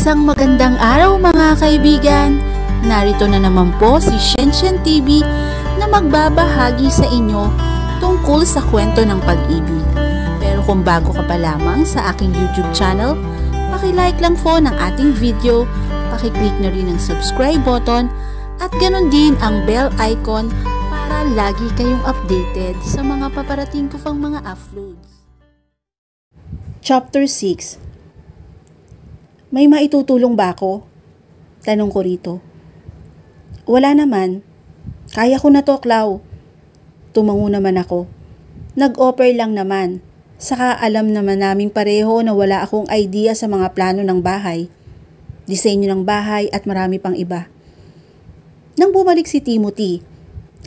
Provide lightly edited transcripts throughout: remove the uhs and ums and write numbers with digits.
Isang magandang araw mga kaibigan! Narito na naman po si Shenshen TV na magbabahagi sa inyo tungkol sa kwento ng pag-ibig. Pero kung bago ka pa lamang sa aking YouTube channel, paki-like lang po ng ating video, paki-click na rin ang subscribe button at ganon din ang bell icon para lagi kayong updated sa mga paparating ko pang mga uploads. Chapter 6. May maitutulong ba ako? Tanong ko rito. Wala naman. Kaya ko na to, Clau. Tumango naman ako. Nag-offer lang naman. Saka alam naman naming pareho na wala akong idea sa mga plano ng bahay, disenyo ng bahay at marami pang iba. Nang bumalik si Timothy,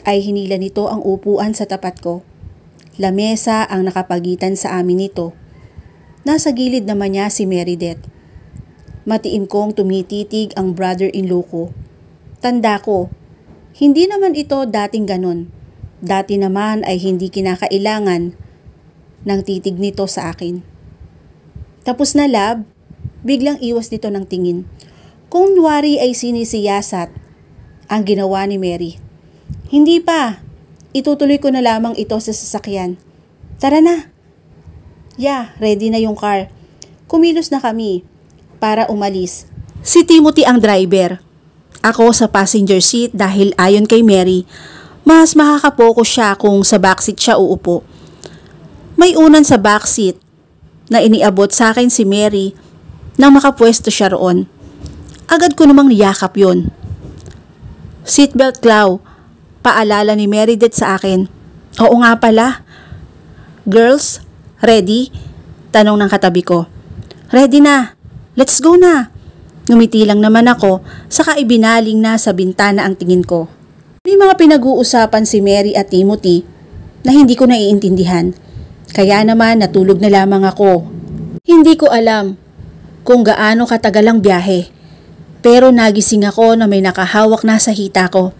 ay hinila nito ang upuan sa tapat ko. Lamesa ang nakapagitan sa amin nito. Nasa gilid naman niya si Meredith. Matiim kong tumititig ang brother-in-law ko. Tanda ko, hindi naman ito dating ganon. Dati naman ay hindi kinakailangan ng titig nito sa akin. Tapos na lab, biglang iwas nito ng tingin. Kunwari ay sinisiyasat ang ginawa ni Mary. Hindi pa, itutuloy ko na lamang ito sa sasakyan. Tara na. Ready na yung car. Kumilos na kami para umalis. Si Timothy ang driver. Ako sa passenger seat dahil ayon kay Mary, mas makakapokus siya kung sa backseat siya uupo. May unan sa backseat na iniabot sa akin si Mary nang makapwesto siya roon. Agad ko namang niyakap yun. Seatbelt, Clau, paalala ni Meredith sa akin. Oo nga pala. Girls, ready? Tanong ng katabi ko. Ready na. Let's go na. Ngumiti lang naman ako, saka ibinaling na sa bintana ang tingin ko. May mga pinag-uusapan si Mary at Timothy na hindi ko naiintindihan. Kaya naman natulog na lamang ako. Hindi ko alam kung gaano katagal ang biyahe. Pero nagising ako na may nakahawak na sa hita ko.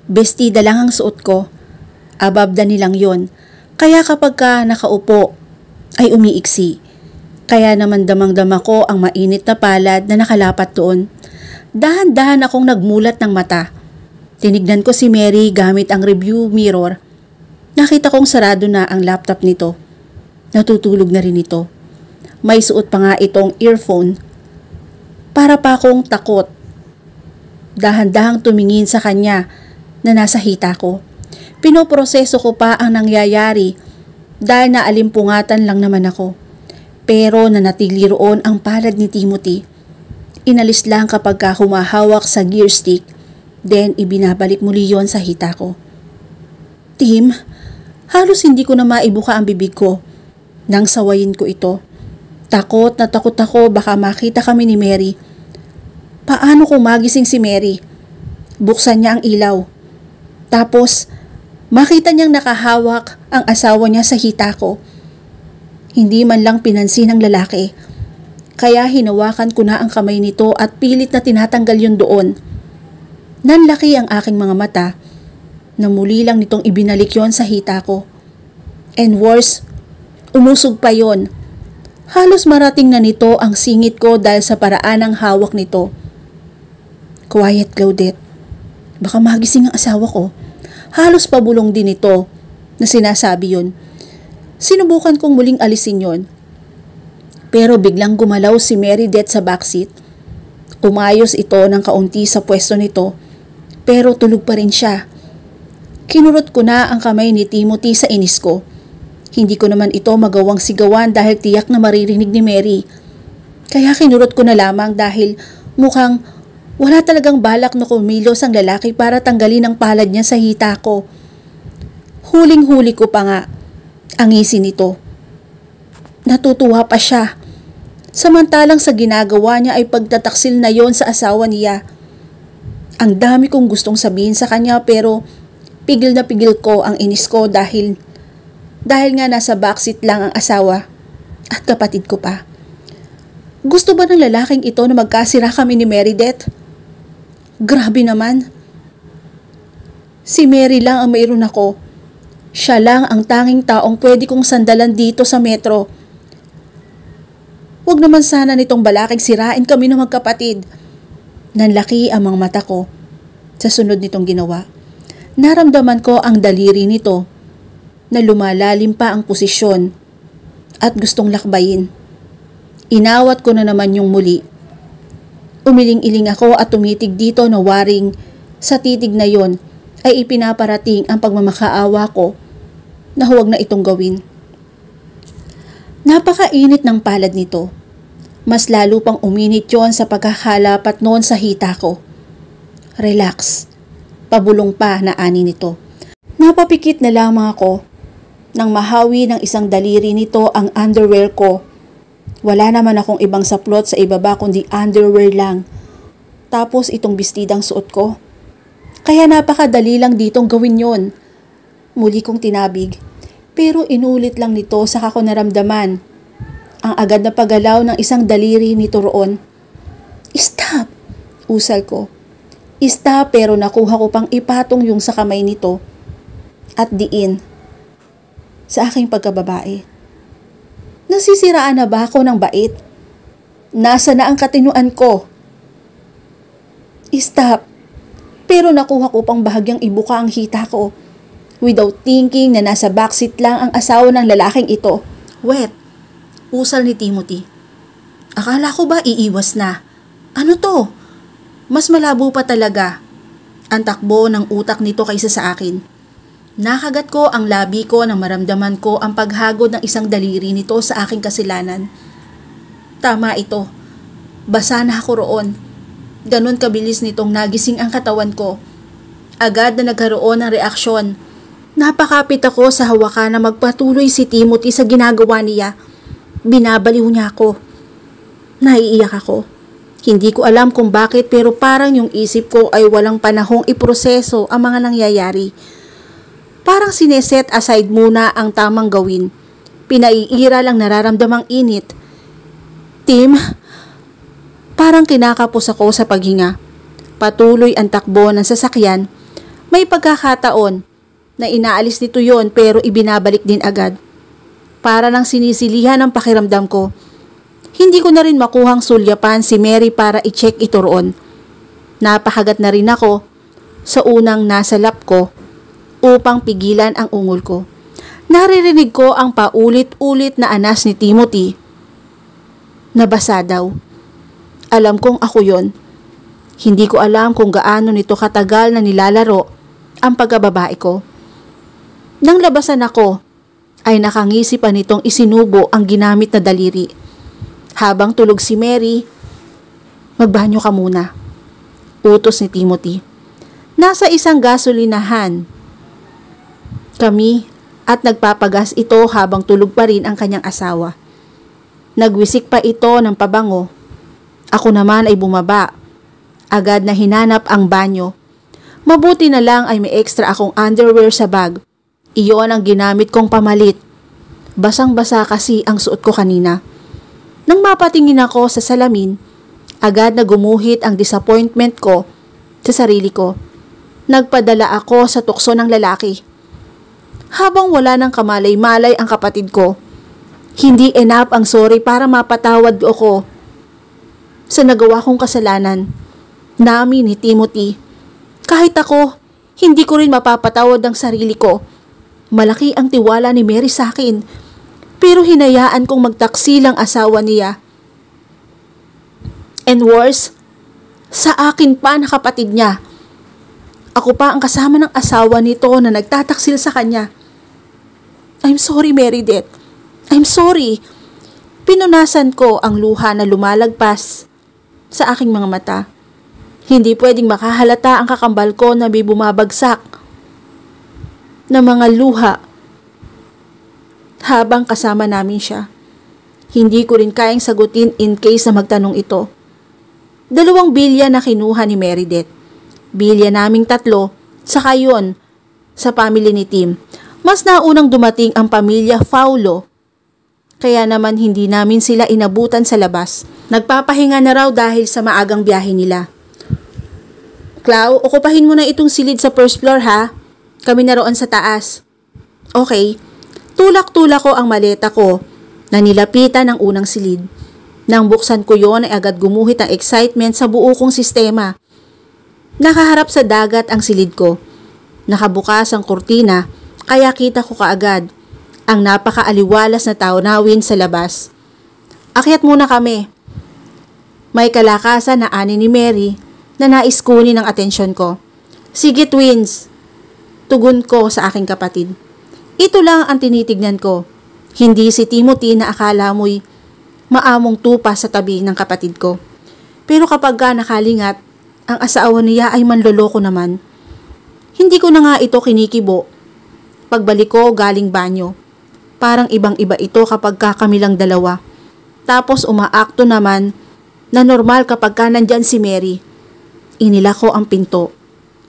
Bestida lang ang suot ko. Above the nilang yon. Kaya kapag ka nakaupo ay umiiksi. Kaya naman damang-dama ko ang mainit na palad na nakalapat doon. Dahan-dahan akong nagmulat ng mata. Tinignan ko si Mary gamit ang review mirror. Nakita kong sarado na ang laptop nito. Natutulog na rin ito. May suot pa nga itong earphone. Para pa akong takot. Dahan-dahang tumingin sa kanya na nasa hita ko. Pinoproseso ko pa ang nangyayari dahil naalimpungatan lang naman ako. Pero nanatili roon ang palad ni Timothy. Inalis lang kapag humahawak sa gear stick, then ibinabalik muli yon sa hita ko. Tim, halos hindi ko na maibuka ang bibig ko nang sawayin ko ito. Takot na takot ako baka makita kami ni Mary. Paano kung magising si Mary? Buksan niya ang ilaw. Tapos, makita niyang nakahawak ang asawa niya sa hita ko. Hindi man lang pinansin ng lalaki. Kaya hinawakan ko na ang kamay nito at pilit na tinatanggal yun doon. Nanlaki ang aking mga mata na muli lang nitong ibinalik yon sa hita ko. And worse, umusog pa yon. Halos marating na nito ang singit ko dahil sa paraan ng hawak nito. Quiet, Claudette. Baka magising ang asawa ko. Halos pabulong din ito na sinasabi yon. Sinubukan kong muling alisin yon. Pero biglang gumalaw si Meredith sa backseat. Umayos ito ng kaunti sa pwesto nito, pero tulog pa rin siya. Kinurot ko na ang kamay ni Timothy sa inis ko. Hindi ko naman ito magawang sigawan dahil tiyak na maririnig ni Mary. Kaya kinurot ko na lamang dahil mukhang wala talagang balak na kumilos ang lalaki para tanggalin ang palad niya sa hita ko. Huling-huli ko pa nga ang ngisi nito. Natutuwa pa siya. Samantalang sa ginagawa niya ay pagtataksil na yon sa asawa niya. Ang dami kong gustong sabihin sa kanya pero pigil na pigil ko ang inis ko dahil nga nasa backseat lang ang asawa at kapatid ko pa. Gusto ba ng lalaking ito na magkasira kami ni Meredith? Grabe naman. Si Mary lang ang mayroon ako. Siya lang ang tanging taong pwede kong sandalan dito sa metro. Huwag naman sana nitong balaking sirain kami ng magkapatid. Nanlaki ang mga mata ko sa sunod nitong ginawa. Naramdaman ko ang daliri nito na lumalalim pa ang posisyon at gustong lakbayin. Inawat ko na naman yung muli. Umiling-iling ako at tumitig dito na waring sa titig na yon ay ipinaparating ang pagmamakaawa ko na huwag na itong gawin. Napakainit ng palad nito. Mas lalo pang uminit yon sa pagkakalapat noon sa hita ko. Relax. Pabulong pa na ani nito. Napapikit na lamang ako nang mahawi ng isang daliri nito ang underwear ko. Wala naman akong ibang saplot sa ibaba kundi underwear lang. Tapos itong bestidang suot ko. Kaya napakadali lang ditong gawin yon. Muli kong tinabig. Pero inulit lang nito saka ko naramdaman ang agad na paggalaw ng isang daliri nito roon. Stop! Usal ko. Stop, pero nakuha ko pang ipatong yung sa kamay nito at diin sa aking pagkababae. Nasisiraan na ba ako ng bait? Nasa na ang katinuan ko? Stop! Pero nakuha ko pang bahagyang ibuka ang hita ko without thinking na nasa backseat lang ang asawa ng lalaking ito. Wait! Usal ni Timothy. Akala ko ba iiwas na? Ano to? Mas malabo pa talaga ang takbo ng utak nito kaysa sa akin. Nakagat ko ang labi ko nang maramdaman ko ang paghagod ng isang daliri nito sa aking kasilanan. Tama ito. Basa na ako roon. Ganon kabilis nitong nagising ang katawan ko. Agad na nagkaroon ng reaksyon. Napakapit ako sa hawakan na magpatuloy si Timothy sa ginagawa niya. Binabaliw niya ako. Naiiyak ako. Hindi ko alam kung bakit pero parang yung isip ko ay walang panahong iproseso ang mga nangyayari. Parang sineset aside muna ang tamang gawin. Pinaiira lang nararamdamang init. Tim, parang kinakapos ako sa paghinga. Patuloy ang takbo ng sasakyan. May pagkakataon na inaalis nito yon pero ibinabalik din agad. Para nang sinisilihan ang pakiramdam ko. Hindi ko na rin makuhang sulyapan si Mary para i-check ito roon. Napakagat na rin ako sa unang nasa lap ko upang pigilan ang ungol ko. Naririnig ko ang paulit-ulit na anas ni Timothy. Nabasa daw. Alam kong ako yon. Hindi ko alam kung gaano nito katagal na nilalaro ang pagkababae ko. Nang labasan ako, ay nakangisi pa nitong isinubo ang ginamit na daliri. Habang tulog si Mary, magbanyo ka muna. Utos ni Timothy. Nasa isang gasolinahan kami at nagpapagas ito habang tulog pa rin ang kanyang asawa. Nagwisik pa ito ng pabango. Ako naman ay bumaba. Agad na hinanap ang banyo. Mabuti na lang ay may extra akong underwear sa bag. Iyon ang ginamit kong pamalit. Basang-basa kasi ang suot ko kanina. Nang mapatingin ako sa salamin, agad na gumuhit ang disappointment ko sa sarili ko. Nagpadala ako sa tukso ng lalaki. Habang wala nang kamalay-malay ang kapatid ko, hindi enough ang sorry para mapatawad ako sa nagawa kong kasalanan. Namin ni Timothy. Kahit ako, hindi ko rin mapapatawad ang sarili ko. Malaki ang tiwala ni Mary sa akin, pero hinayaan kong magtaksi lang asawa niya. And worse, sa akin pa na kapatid niya. Ako pa ang kasama ng asawa nito na nagtataksil sa kanya. I'm sorry, Meredith. I'm sorry. Pinunasan ko ang luha na lumalagpas sa aking mga mata. Hindi pwedeng makahalata ang kakambal ko na may bumabagsak na mga luha habang kasama namin siya. Hindi ko rin kayang sagutin in case na magtanong ito. 2 bilya na kinuha ni Meredith. Bilya naming 3, saka yun sa family ni Tim. Mas naunang dumating ang pamilya Faulo. Kaya naman hindi namin sila inabutan sa labas. Nagpapahinga na raw dahil sa maagang biyahe nila. Clau, okupahin mo na itong silid sa first floor ha. Kami na roon sa taas. Okay. Tulak-tulak ko ang maleta ko na nilapitan ng unang silid. Nang buksan ko yon ay agad gumuhit ang excitement sa buo kong sistema. Nakaharap sa dagat ang silid ko. Nakabukas ang kurtina kaya kita ko kaagad ang napakaaliwalas na taunawin sa labas. Akyat muna kami. May kalakasan na ani ni Mary na nais kunin ang atensyon ko. Sige twins, tugon ko sa aking kapatid. Ito lang ang tinitignan ko. Hindi si Timothy na akala mo'y maamong tupa sa tabi ng kapatid ko. Pero kapag nakalingat, ang asawa niya ay manloloko naman. Hindi ko na nga ito kinikibo. Pagbalik ko galing banyo, parang ibang-iba ito kapag kami lang dalawa. Tapos umaakto naman na normal kapag nandyan si Mary. Inila ko ang pinto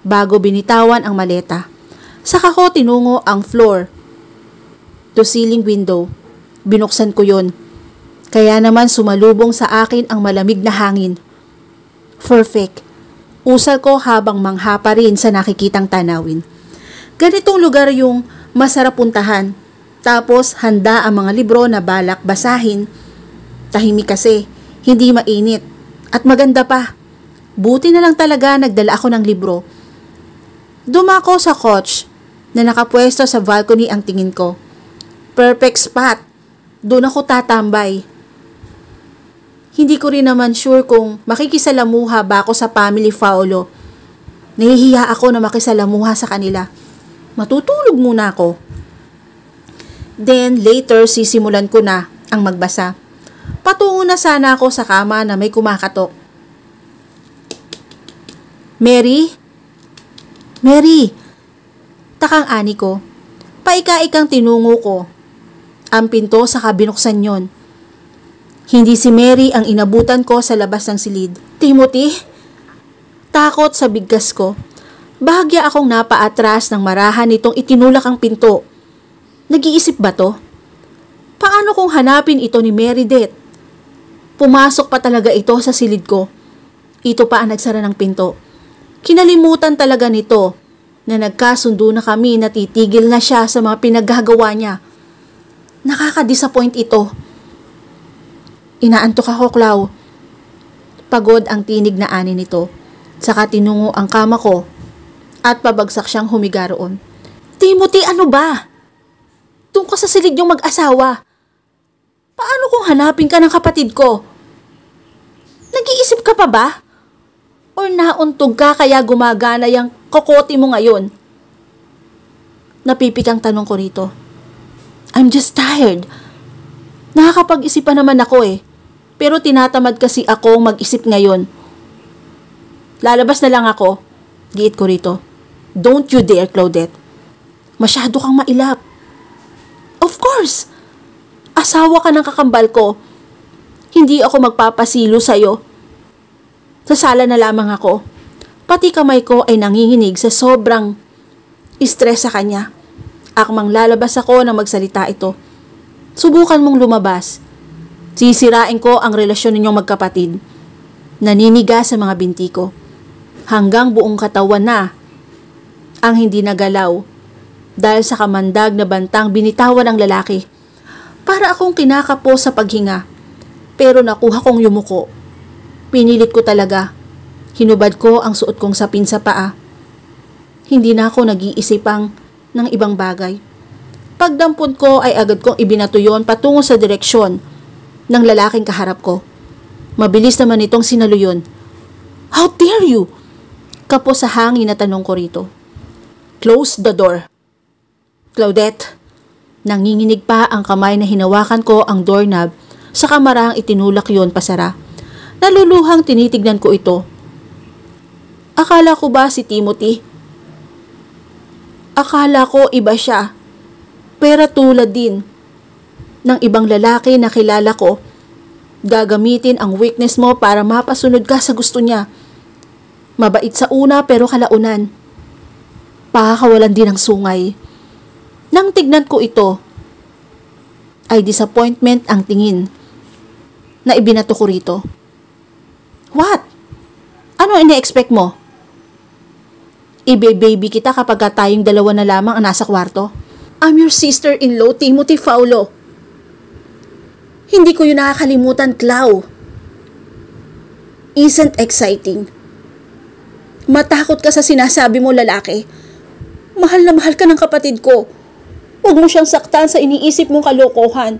bago binitawan ang maleta. Saka ko tinungo ang floor to ceiling window. Binuksan ko yon. Kaya naman sumalubong sa akin ang malamig na hangin. Perfect. Usal ko habang mangha pa rin sa nakikitang tanawin. Ganitong lugar yung masarap puntahan. Tapos handa ang mga libro na balak basahin. Tahimik kasi, hindi mainit. At maganda pa. Buti na lang talaga nagdala ako ng libro. Dumako sa couch na nakapwesto sa balcony ang tingin ko. Perfect spot. Doon ako tatambay. Hindi ko rin naman sure kung makikisalamuha ba ako sa family Faulo. Nahihiya ako na makisalamuha sa kanila. Matutulog muna ako. Then later sisimulan ko na ang magbasa. Patungo na sana ako sa kama na may kumakatok. Mary? Mary! Takang ani ko. Paika-ikang tinungo ko. Ang pinto saka binuksan yon. Hindi si Mary ang inabutan ko sa labas ng silid. Timothy? Takot sa bigkas ko. Bahagya akong napaatras ng marahan nitong itinulak ang pinto. Nag-iisip ba to? Paano kung hanapin ito ni Meredith? Pumasok pa talaga ito sa silid ko. Ito pa ang nagsara ng pinto. Kinalimutan talaga nito na nagkasundo na kami na titigil na siya sa mga pinaggagawa niya. Nakaka-disappoint ito. Inaantok ako, Clau. Pagod ang tinig na ani nito. Saka tinungo ang kama ko at pabagsak siyang humiga roon. Timothy, ano ba? Doon ka sa silid yung mag-asawa. Paano kung hanapin ka ng kapatid ko? Nag-iisip ka pa ba? Or nauntog ka kaya gumagana yung kokote mo ngayon? Napipikang tanong ko rito. I'm just tired. Nakakapag-isip pa naman ako eh. Pero tinatamad kasi akong mag-isip ngayon. Lalabas na lang ako. Giit ko rito. Don't you dare, Claudette. Masyado kang mailap. Of course. Asawa ka ng kakambal ko. Hindi ako magpapasilo sa'yo. Sa sala na lamang ako. Pati kamay ko ay nanginginig sa sobrang stress sa kanya. Akmang lalabas ako nang magsalita ito. Subukan mong lumabas. Sisirain ko ang relasyon ninyong magkapatid. Naniniga sa mga binti ko. Hanggang buong katawan na ang hindi nagalaw dahil sa kamandag na bantang binitawan ng lalaki. Para akong kinakapo sa paghinga. Pero nakuha kong yumuko. Pinilit ko talaga. Hinubad ko ang suot kong sapin sa paa. Hindi na ako nag-iisipang ng ibang bagay. Pagdampot ko ay agad kong ibinato yon patungo sa direksyon ng lalaking kaharap ko. Mabilis naman itong sinalo yun. How dare you? Kapos sa hangin na tanong ko rito. Close the door. Claudette. Nanginginig pa ang kamay na hinawakan ko ang doorknob sa kamarang itinulak yon pasara. Naluluhang tinitignan ko ito. Akala ko ba si Timothy? Akala ko iba siya. Pero tulad din ng ibang lalaki na kilala ko, gagamitin ang weakness mo para mapasunod ka sa gusto niya. Mabait sa una pero kalaunan. Pakakawalan din ng sungay. Nang tignan ko ito, ay disappointment ang tingin na ibinato ko rito. What? Ano ine-expect mo? Ibe-baby kita kapag tayong dalawa na lamang ang nasa kwarto? I'm your sister-in-law, Timothy Faulo. Hindi ko yun nakakalimutan, Clau. Isn't exciting. Matakot ka sa sinasabi mo, lalaki. Mahal na mahal ka ng kapatid ko. Huwag mo siyang saktan sa iniisip mong kalokohan.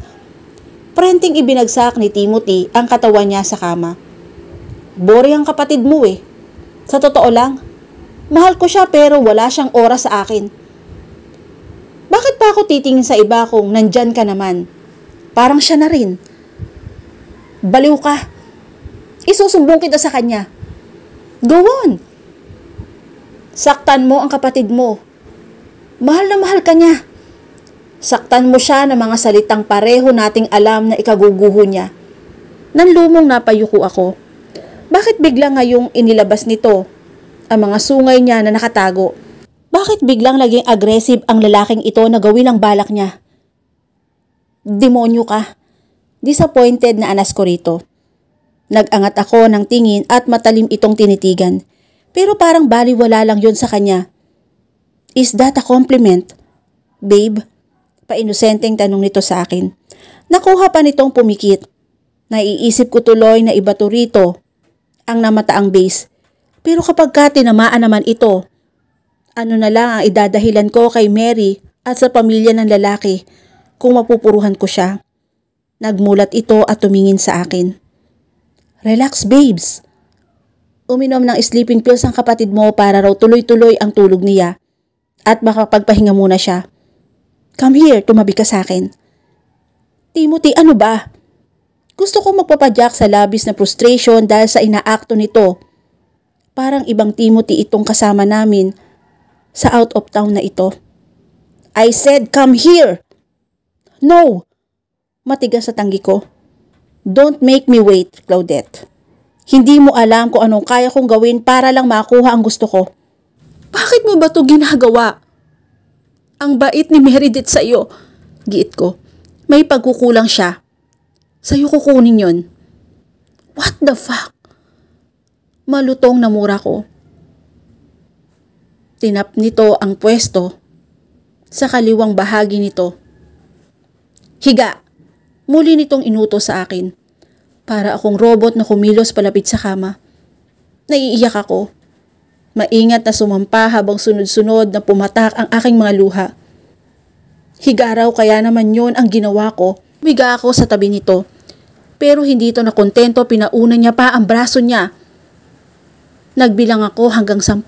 Prenting ibinagsak ni Timothy ang katawan niya sa kama. Boring ang kapatid mo eh. Sa totoo lang, mahal ko siya pero wala siyang oras sa akin. Bakit pa ako titingin sa iba kung nandyan ka naman? Parang siya na rin. Baliw ka. Isusumbong kita sa kanya. Go on. Saktan mo ang kapatid mo. Mahal na mahal ka niya. Saktan mo siya ng mga salitang pareho nating alam na ikaguguho niya. Nanlumong napayuko ako. Bakit bigla ngayong inilabas nito ang mga sungay niya na nakatago? Bakit biglang naging aggressive ang lalaking ito na gawin ang balak niya? Demonyo ka. Disappointed na anas ko rito. Nag-angat ako ng tingin at matalim itong tinitigan. Pero parang baliwala lang yun sa kanya. Is that a compliment? Babe? Painosenteng tanong nito sa akin. Nakuha pa nitong pumikit. Naiisip ko tuloy na iba to rito ang namataang base. Pero kapag ka tinamaan naman ito, ano na lang ang idadahilan ko kay Mary at sa pamilya ng lalaki kung mapupuruhan ko siya. Nagmulat ito at tumingin sa akin. Relax, babes. Uminom ng sleeping pills ang kapatid mo para raw tuloy-tuloy ang tulog niya at makapagpahinga muna siya. Come here, tumabi ka sa akin. Timothy, ano ba? Gusto ko magpapadyak sa labis na frustration dahil sa inaakto nito. Parang ibang Timothy itong kasama namin sa out of town na ito. I said, come here! No! Matigas sa tanggi ko. Don't make me wait, Claudette. Hindi mo alam kung anong kaya kong gawin para lang makuha ang gusto ko. Bakit mo ba ito ginagawa? Ang bait ni Meredith sa iyo. Giit ko. May pagkukulang siya. Sa'yo kukunin yon. What the fuck? Malutong na mura ko. Tinap nito ang pwesto sa kaliwang bahagi nito. Higa! Muli nitong inutos sa akin. Para akong robot na kumilos palapit sa kama. Naiiyak ako. Maingat na sumampa habang sunod-sunod na pumatak ang aking mga luha. Higa raw kaya naman yon ang ginawa ko. Higa ako sa tabi nito. Pero hindi ito nakontento, pinauna niya pa ang braso niya. Nagbilang ako hanggang 10.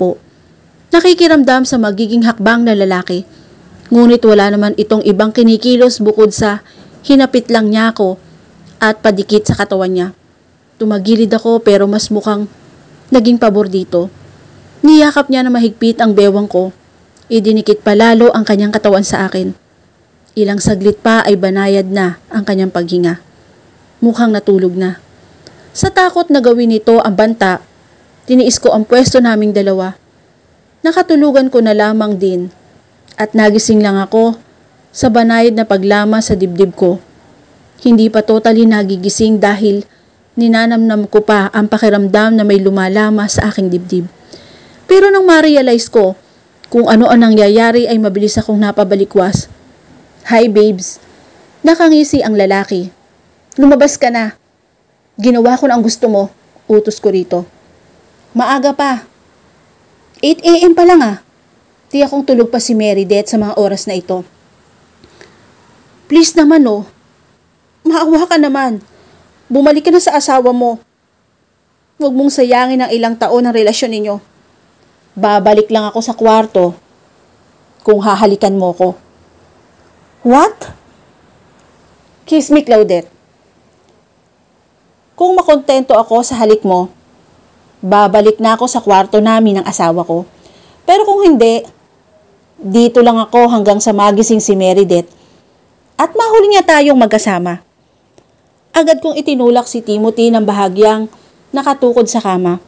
Nakikiramdam sa magiging hakbang na lalaki. Ngunit wala naman itong ibang kinikilos bukod sa hinapit lang niya ako at padikit sa katawan niya. Tumagilid ako pero mas mukhang naging pabor dito. Niyakap niya na mahigpit ang bewang ko. Idinikit pa lalo ang kanyang katawan sa akin. Ilang saglit pa ay banayad na ang kanyang paghinga. Mukhang natulog na. Sa takot na gawin nito ang banta, tiniis ko ang pwesto naming dalawa. Nakatulugan ko na lamang din at nagising lang ako sa banayad na paglama sa dibdib ko. Hindi pa totally nagigising dahil ninanamnam ko pa ang pakiramdam na may lumalama sa aking dibdib. Pero nang ma-realize ko kung ano ang nangyayari ay mabilis akong napabalikwas. Hi babes. Nakangisi ang lalaki. Lumabas ka na. Ginawa ko na ang gusto mo. Utos ko rito. Maaga pa. 8 AM pa lang ah. Di akong tulog pa si Meredith sa mga oras na ito. Please naman oh. Maawa ka naman. Bumalik ka na sa asawa mo. Huwag mong sayangin ang ilang taon ng relasyon ninyo. Babalik lang ako sa kwarto kung hahalikan mo ko. What? Kiss me, Claudette. Kung makontento ako sa halik mo, babalik na ako sa kwarto namin ng asawa ko. Pero kung hindi, dito lang ako hanggang sa magising si Meredith at mahuli niya tayong magkasama. Agad kong itinulak si Timothy ng bahagyang nakatukod sa kama.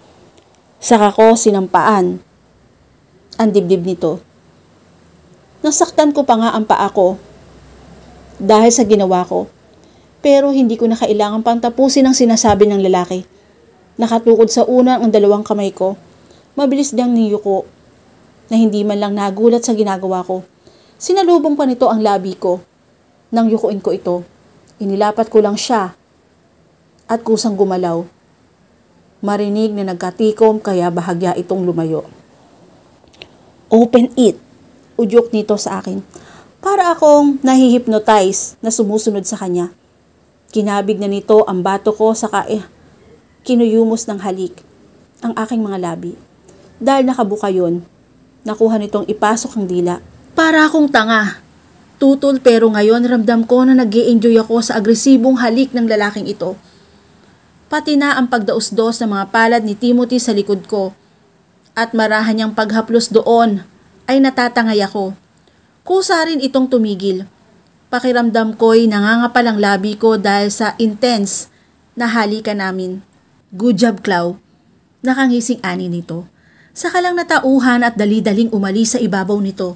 Saka ko sinampaan ang dibdib nito. Nasaktan ko pa nga ang paa ko dahil sa ginawa ko. Pero hindi ko na kailangan pang tapusin ang sinasabi ng lalaki. Nakatukod sa una ang dalawang kamay ko. Mabilis diyang niyuko na hindi man lang nagulat sa ginagawa ko. Sinalubong pa nito ang labi ko. Nang yukuin ko ito, Inilapat ko lang siya at kusang gumalaw. Marinig na nagkatikom kaya bahagya itong lumayo. "Open it," udyok nito sa akin. Para akong nahihipnotize na sumusunod sa kanya. Kinabig na nito ang bato ko saka kinuyumos ng halik ang aking mga labi. Dahil nakabuka yun, nakuha nitong ipasok ang dila. Para akong tanga. Tutol pero ngayon ramdam ko na nag-i-enjoy ako sa agresibong halik ng lalaking ito. Pati na ang pagdausdos ng mga palad ni Timothy sa likod ko. At marahan niyang paghaplos doon ay natatangay ako. Kusa rin itong tumigil. Pakiramdam ko'y nangangapal ang labi ko dahil sa intense na halikan namin. "Good job, Clau." Nakangising ani nito. Saka lang natauhan at dali-daling umalis sa ibabaw nito.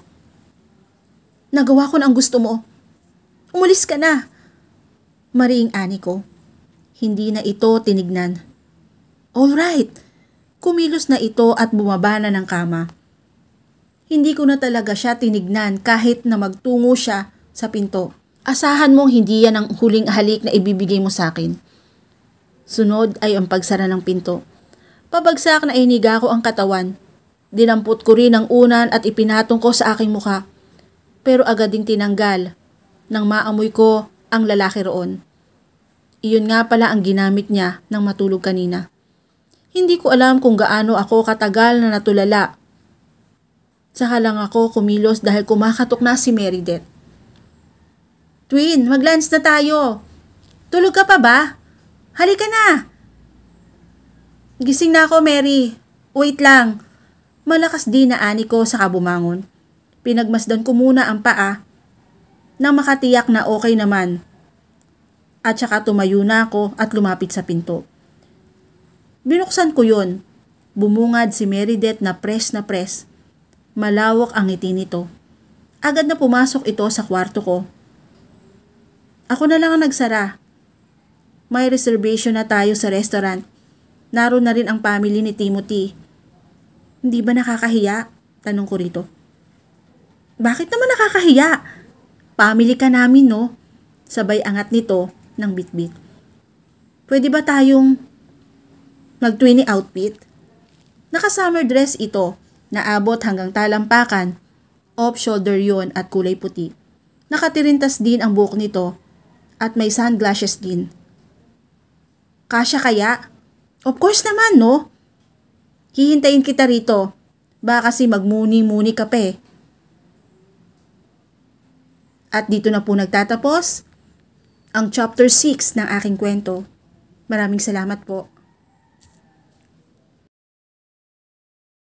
"Nagawa ko na ang gusto mo. Umalis ka na." Mariing ani ko. Hindi na ito tinignan. "Alright." Kumilos na ito at bumaba na ng kama. Hindi ko na talaga siya tinignan kahit na magtungo siya sa pinto. Asahan mong hindi yan ang huling halik na ibibigay mo sa akin. Sunod ay ang pagsara ng pinto. Pabagsak na iniga ko ang katawan. Dinampot ko rin ang unan at ipinatong ko sa aking mukha. Pero agad ding tinanggal nang maamoy ko ang lalaki roon. Iyon nga pala ang ginamit niya nang matulog kanina. Hindi ko alam kung gaano ako katagal na natulala. Saka lang ako kumilos dahil kumakatok na si Meredith. "Twin, mag-lunch na tayo. Tulog ka pa ba? Halika na." "Gising na ako, Mary. Wait lang." Malakas din na ani ko sa kabumangon. Pinagmasdan ko muna ang paa nang makatiyak na okay naman. At saka tumayo na ako at lumapit sa pinto. Binuksan ko yun. Bumungad si Meredith na press na press. Malawak ang ngiti nito. Agad na pumasok ito sa kwarto ko. Ako na lang ang nagsara. May reservation na tayo sa restaurant. Naroon na rin ang family ni Timothy. "Hindi ba nakakahiya?" Tanong ko rito. "Bakit naman nakakahiya? Family ka namin, no?" Sabay angat nito ng bitbit. "Pwede ba tayong mag-twinny outfit?" Naka-summer dress ito. Naabot hanggang talampakan, off-shoulder yon at kulay puti. Nakatirintas din ang buhok nito at may sunglasses din. "Kasya kaya?" "Of course naman, no? Hihintayin kita rito. Baka kasi magmuni-muni ka pa eh." At dito na po nagtatapos ang chapter 6 ng aking kwento. Maraming salamat po.